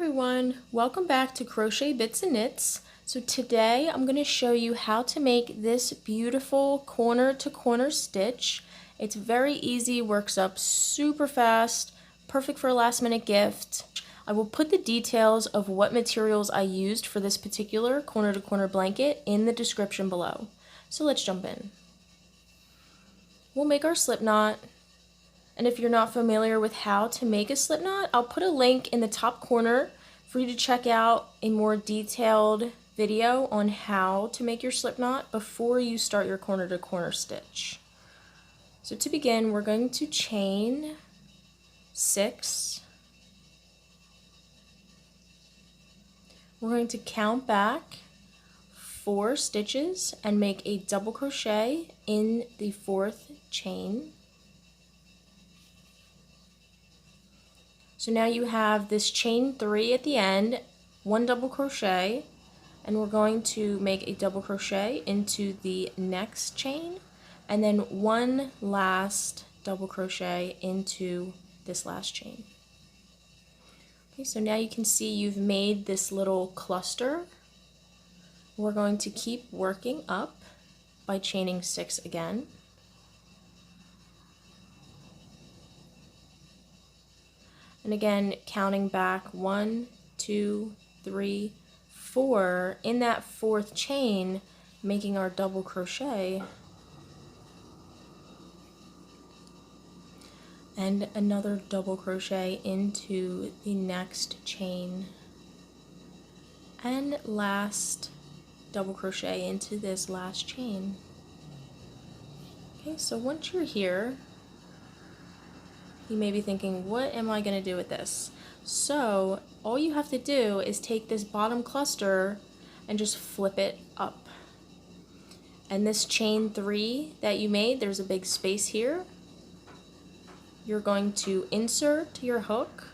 everyone, welcome back to Crochet Bits and Knits. So today I'm going to show you how to make this beautiful corner to corner stitch. It's very easy, works up super fast, perfect for a last minute gift. I will put the details of what materials I used for this particular corner to corner blanket in the description below. So let's jump in. We'll make our slip knot. And if you're not familiar with how to make a slip knot, I'll put a link in the top corner for you to check out a more detailed video on how to make your slip knot before you start your corner to corner stitch. So to begin, we're going to chain 6. We're going to count back 4 stitches and make a double crochet in the 4th chain. So now you have this chain 3 at the end, 1 double crochet, and we're going to make a double crochet into the next chain, and then 1 last double crochet into this last chain. Okay, so now you can see you've made this little cluster. We're going to keep working up by chaining 6 again. And again, counting back 1, 2, 3, 4, in that 4th chain, making our double crochet, and another double crochet into the next chain, and last double crochet into this last chain. Okay, so once you're here, you may be thinking, what am I going to do with this? So all you have to do is take this bottom cluster and just flip it up. And this chain 3 that you made, there's a big space here. You're going to insert your hook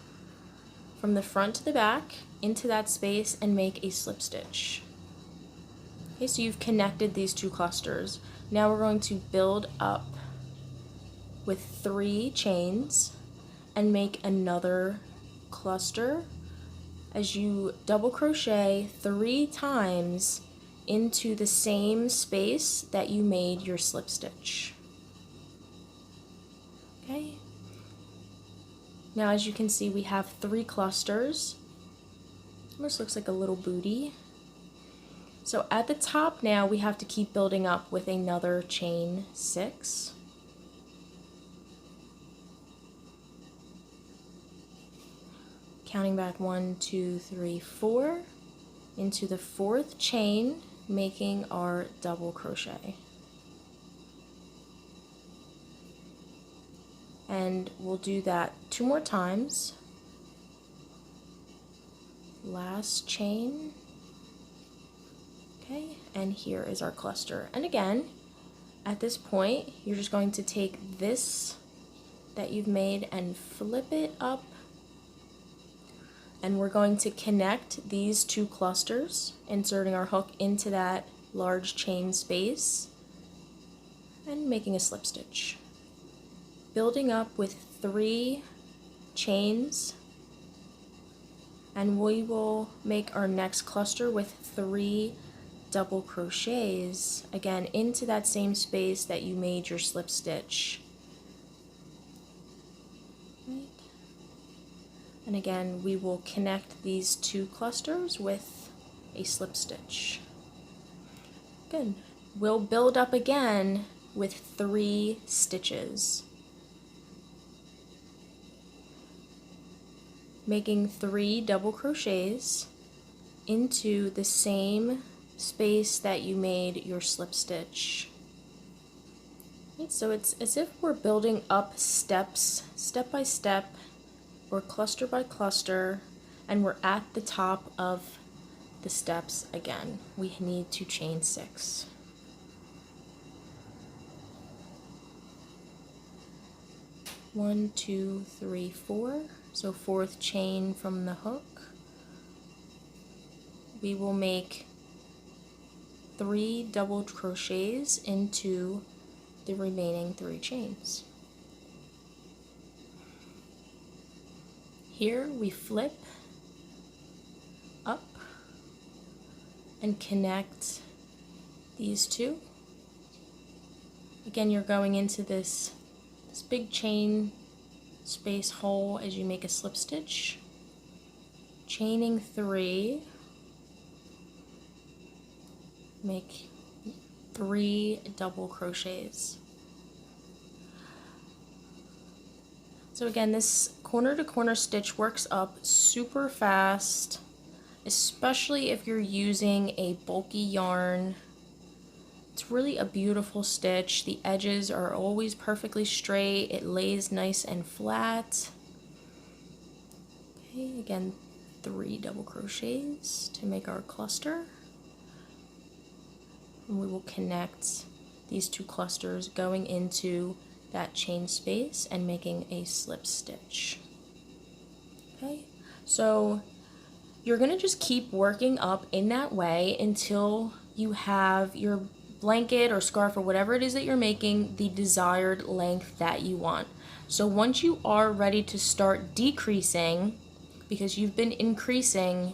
from the front to the back into that space and make a slip stitch. Okay, so you've connected these 2 clusters. Now we're going to build up with 3 chains and make another cluster as you double crochet 3 times into the same space that you made your slip stitch. Okay. Now as you can see, we have 3 clusters. Almost looks like a little booty. So at the top now we have to keep building up with another chain 6. Counting back 1, 2, 3, 4 into the 4th chain, making our double crochet. And we'll do that 2 more times. Last chain. Okay, and here is our cluster. And again, at this point, you're just going to take this that you've made and flip it up. And we're going to connect these 2 clusters, inserting our hook into that large chain space and making a slip stitch. Building up with 3 chains, and we will make our next cluster with 3 double crochets, again into that same space that you made your slip stitch. And again, we will connect these 2 clusters with a slip stitch. Good. We'll build up again with 3 stitches, making 3 double crochets into the same space that you made your slip stitch. Okay, so it's as if we're building up steps, step by step, or cluster by cluster, and we're at the top of the steps again. We need to chain 6. One, 2, 3, 4. So 4th chain from the hook. We will make 3 double crochets into the remaining 3 chains. Here we flip and connect these two. Again, you're going into this big chain space hole as you make a slip stitch, chaining 3, make 3 double crochets. So again, this corner to corner stitch works up super fast, especially if you're using a bulky yarn. It's really a beautiful stitch. The edges are always perfectly straight. It lays nice and flat. Okay, again, 3 double crochets to make our cluster. And we will connect these 2 clusters going into that chain space and making a slip stitch. Okay, so you're going to just keep working up in that way until you have your blanket or scarf or whatever it is that you're making the desired length that you want. So once you are ready to start decreasing, because you've been increasing,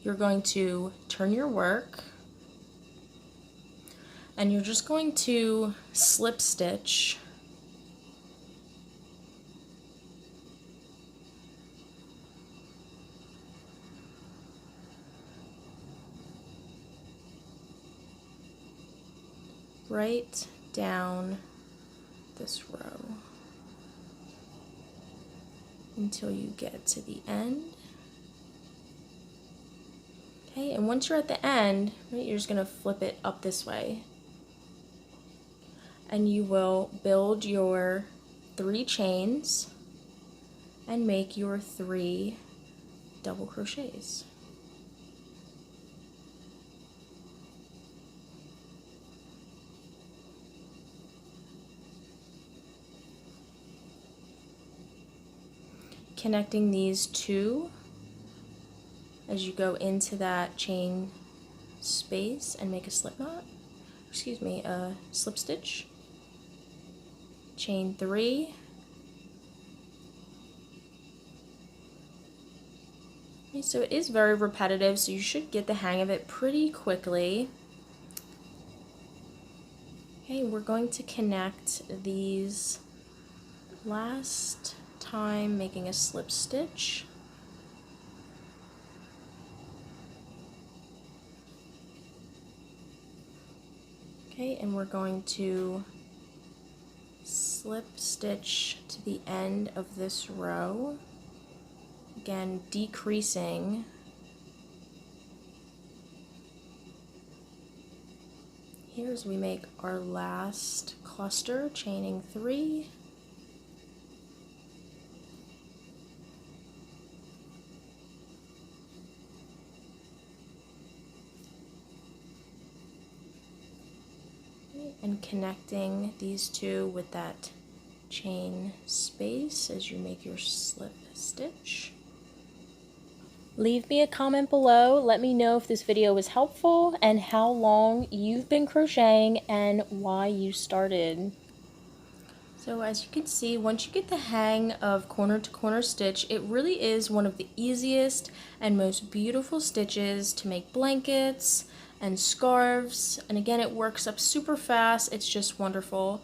you're going to turn your work and you're just going to slip stitch right down this row until you get to the end. Okay, and once you're at the end, right, you're just going to flip it up this way. And you will build your 3 chains and make your 3 double crochets. Connecting these 2 as you go into that chain space and make a slip knot, a slip stitch, chain 3, okay, so it is very repetitive, so you should get the hang of it pretty quickly. Okay, we're going to connect these last time making a slip stitch. Okay, and we're going to slip stitch to the end of this row, again decreasing. Here as we make our last cluster, chaining 3. And connecting these 2 with that chain space as you make your slip stitch. Leave me a comment below. Let me know if this video was helpful and how long you've been crocheting and why you started. So as you can see, once you get the hang of corner to corner stitch, it really is one of the easiest and most beautiful stitches to make blankets and scarves, and again it works up super fast. It's just wonderful.